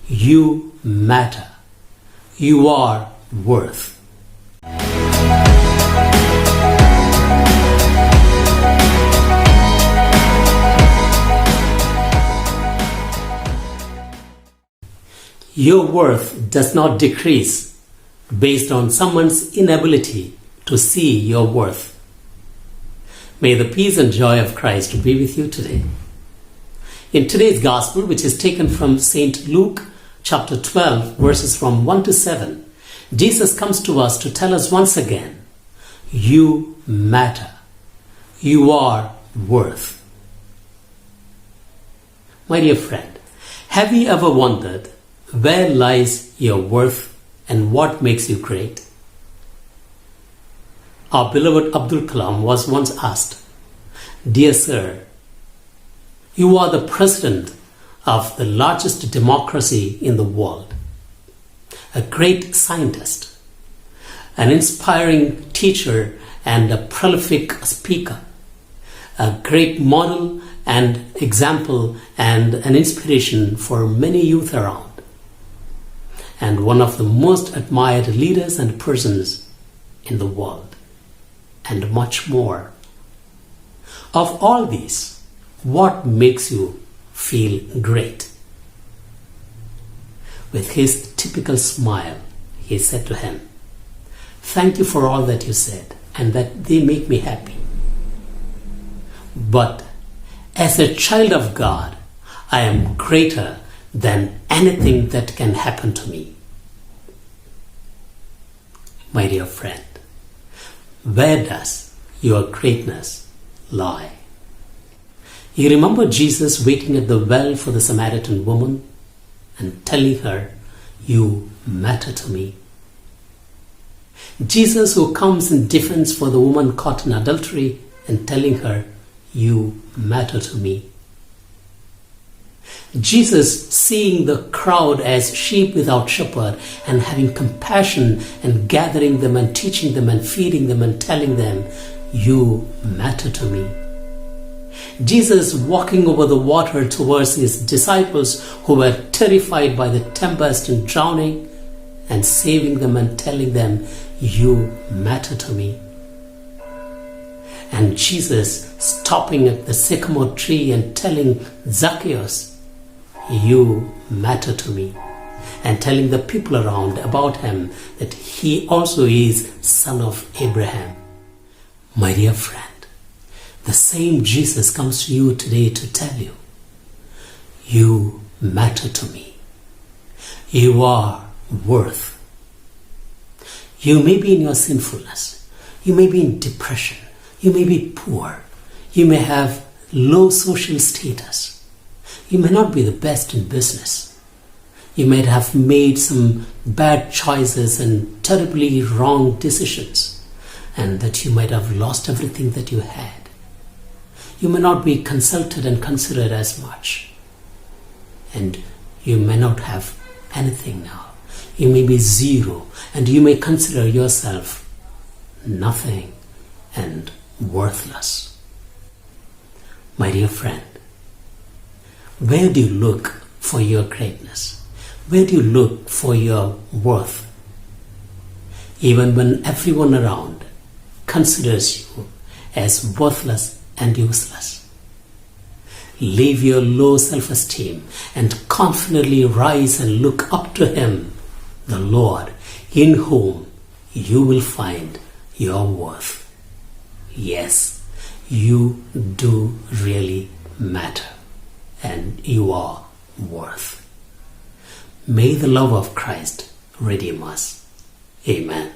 You matter. You are worth. Your worth does not decrease based on someone's inability to see your worth. May the peace and joy of Christ be with you today. In today's Gospel, which is taken from St. Luke chapter 12, verses from 1 to 7, Jesus comes to us to tell us once again, you matter. You are worth. My dear friend, have you ever wondered where lies your worth and what makes you great? Our beloved Abdul Kalam was once asked, Dear Sir, you are the president of the largest democracy in the world, a great scientist, an inspiring teacher and a prolific speaker, a great model and example and an inspiration for many youth around, and one of the most admired leaders and persons in the world, and much more. Of all these, what makes you feel great? With his typical smile, he said to him, Thank you for all that you said, and that they make me happy. But as a child of God, I am greater than anything that can happen to me. My dear friend, where does your greatness lie? You remember Jesus waiting at the well for the Samaritan woman and telling her, You matter to me. Jesus who comes in defense for the woman caught in adultery and telling her, You matter to me. Jesus seeing the crowd as sheep without shepherd and having compassion and gathering them and teaching them and feeding them and telling them, You matter to me. Jesus walking over the water towards his disciples who were terrified by the tempest and drowning and saving them and telling them, You matter to me. And Jesus stopping at the sycamore tree and telling Zacchaeus, You matter to me, and telling the people around about him that he also is son of Abraham. My dear friend, the same Jesus comes to you today to tell you, You matter to me. You are worth. You may be in your sinfulness. You may be in depression. You may be poor. You may have low social status. You may not be the best in business. You might have made some bad choices and terribly wrong decisions, and that you might have lost everything that you had. You may not be consulted and considered as much, and you may not have anything now. You may be zero, and you may consider yourself nothing and worthless. My dear friend, where do you look for your greatness? Where do you look for your worth? Even when everyone around considers you as worthless and useless. Leave your low self-esteem and confidently rise and look up to Him, the Lord, in whom you will find your worth. Yes, you do really matter, and you are worth. May the love of Christ redeem us. Amen.